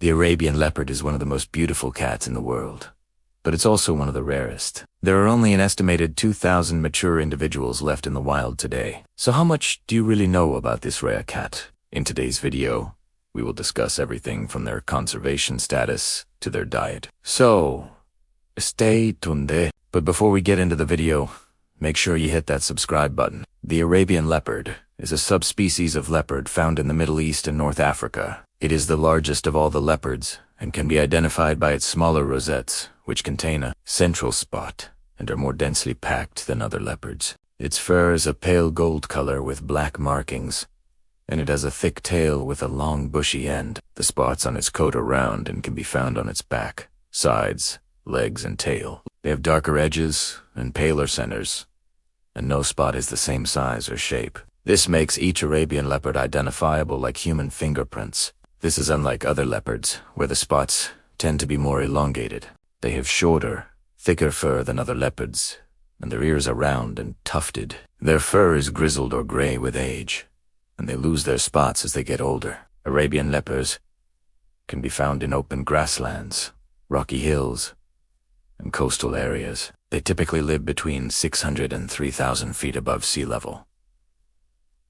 The Arabian leopard is one of the most beautiful cats in the world, but it's also one of the rarest. There are only an estimated 2,000 mature individuals left in the wild today. So how much do you really know about this rare cat? In today's video, we will discuss everything from their conservation status to their diet. So, stay tuned. But before we get into the video, make sure you hit that subscribe button. The Arabian leopard is a subspecies of leopard found in the Middle East and North Africa. It is the largest of all the leopards and can be identified by its smaller rosettes, which contain a central spot and are more densely packed than other leopards. Its fur is a pale gold color with black markings, and it has a thick tail with a long bushy end. The spots on its coat are round and can be found on its back, sides, legs, and tail. They have darker edges and paler centers, and no spot is the same size or shape. This makes each Arabian leopard identifiable like human fingerprints. This is unlike other leopards, where the spots tend to be more elongated. They have shorter, thicker fur than other leopards, and their ears are round and tufted. Their fur is grizzled or gray with age, and they lose their spots as they get older. Arabian leopards can be found in open grasslands, rocky hills, and coastal areas. They typically live between 600 and 3,000 feet above sea level,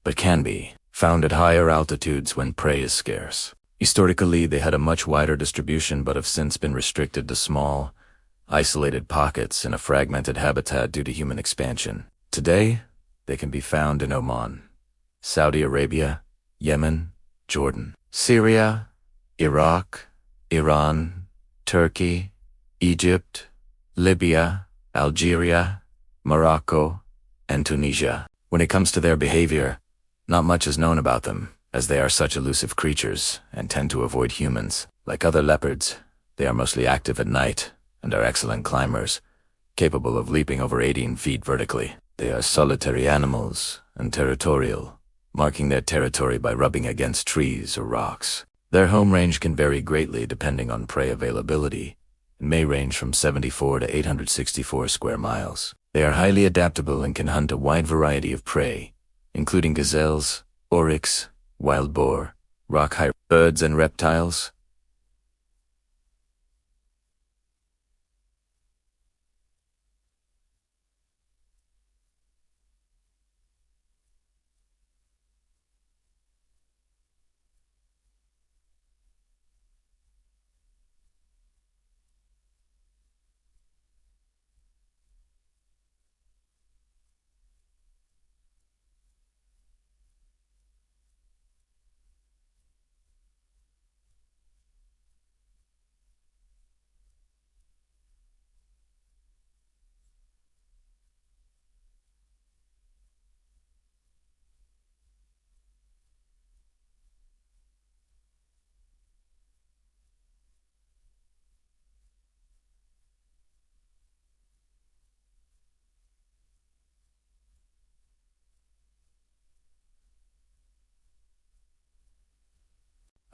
but can be found at higher altitudes when prey is scarce. Historically, they had a much wider distribution but have since been restricted to small, isolated pockets in a fragmented habitat due to human expansion. Today, they can be found in Oman, Saudi Arabia, Yemen, Jordan, Syria, Iraq, Iran, Turkey, Egypt, Libya, Algeria, Morocco, and Tunisia. When it comes to their behavior, not much is known about them, as they are such elusive creatures and tend to avoid humans. Like other leopards, they are mostly active at night and are excellent climbers, capable of leaping over 18 feet vertically. They are solitary animals and territorial, marking their territory by rubbing against trees or rocks. Their home range can vary greatly depending on prey availability, and may range from 74 to 864 square miles. They are highly adaptable and can hunt a wide variety of prey, including gazelles, oryx, wild boar, rock hybrid birds, and reptiles.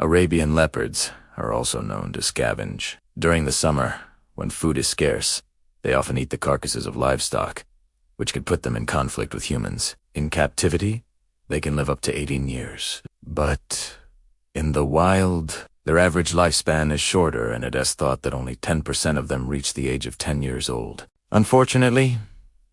Arabian leopards are also known to scavenge. During the summer, when food is scarce, they often eat the carcasses of livestock, which could put them in conflict with humans. In captivity, they can live up to 18 years. But in the wild, their average lifespan is shorter, and it is thought that only 10% of them reach the age of 10 years old. Unfortunately,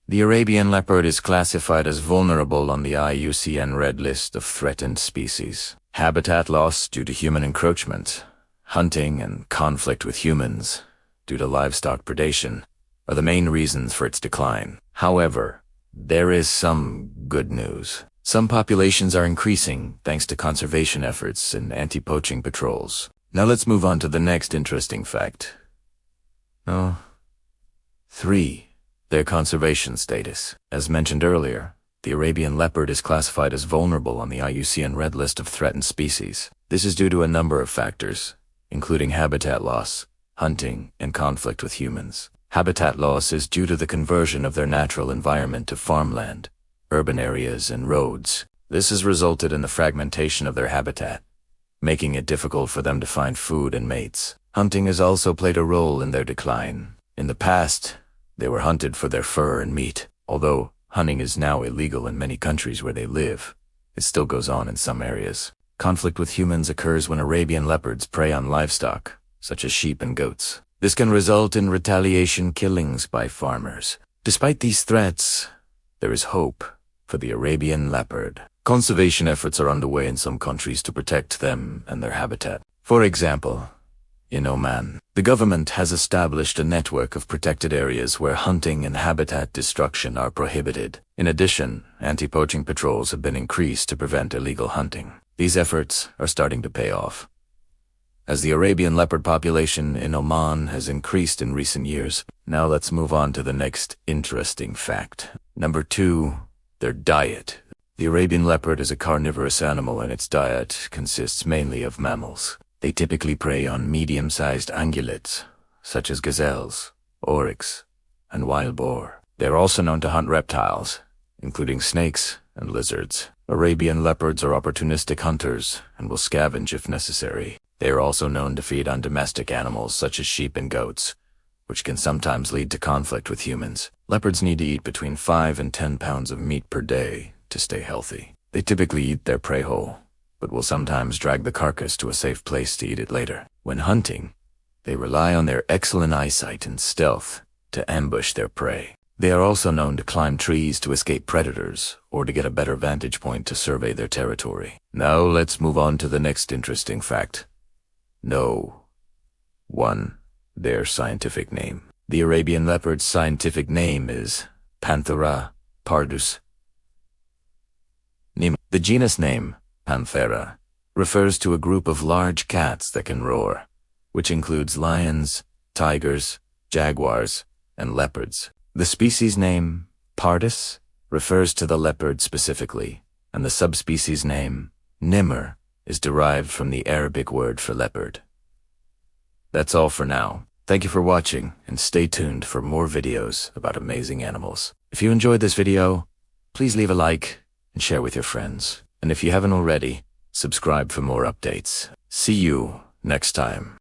the Arabian leopard is classified as vulnerable on the IUCN Red List of threatened species. Habitat loss due to human encroachment, hunting, and conflict with humans due to livestock predation are the main reasons for its decline. However, there is some good news. Some populations are increasing thanks to conservation efforts and anti-poaching patrols. Now let's move on to the next interesting fact. 3. Their conservation status. As mentioned earlier, the Arabian leopard is classified as vulnerable on the IUCN Red List of threatened species. This is due to a number of factors, including habitat loss, hunting, and conflict with humans. Habitat loss is due to the conversion of their natural environment to farmland, urban areas, and roads. This has resulted in the fragmentation of their habitat, making it difficult for them to find food and mates. Hunting has also played a role in their decline. In the past, they were hunted for their fur and meat. Although hunting is now illegal in many countries where they live, it still goes on in some areas. Conflict with humans occurs when Arabian leopards prey on livestock, such as sheep and goats. This can result in retaliation killings by farmers. Despite these threats, there is hope for the Arabian leopard. Conservation efforts are underway in some countries to protect them and their habitat. For example, in Oman, the government has established a network of protected areas where hunting and habitat destruction are prohibited. In addition, anti-poaching patrols have been increased to prevent illegal hunting. These efforts are starting to pay off. As the Arabian leopard population in Oman has increased in recent years, now let's move on to the next interesting fact. Number 2, their diet. The Arabian leopard is a carnivorous animal and its diet consists mainly of mammals. They typically prey on medium-sized ungulates, such as gazelles, oryx, and wild boar. They are also known to hunt reptiles, including snakes and lizards. Arabian leopards are opportunistic hunters and will scavenge if necessary. They are also known to feed on domestic animals such as sheep and goats, which can sometimes lead to conflict with humans. Leopards need to eat between 5 and 10 pounds of meat per day to stay healthy. They typically eat their prey whole, but will sometimes drag the carcass to a safe place to eat it later. When hunting, they rely on their excellent eyesight and stealth to ambush their prey. They are also known to climb trees to escape predators or to get a better vantage point to survey their territory. Now let's move on to the next interesting fact. No. 1. Their scientific name. The Arabian leopard's scientific name is Panthera pardus. The genus name, Panthera, refers to a group of large cats that can roar, which includes lions, tigers, jaguars, and leopards. The species name, Pardus, refers to the leopard specifically, and the subspecies name, Nimr, is derived from the Arabic word for leopard. That's all for now. Thank you for watching, and stay tuned for more videos about amazing animals. If you enjoyed this video, please leave a like and share with your friends. And if you haven't already, subscribe for more updates. See you next time.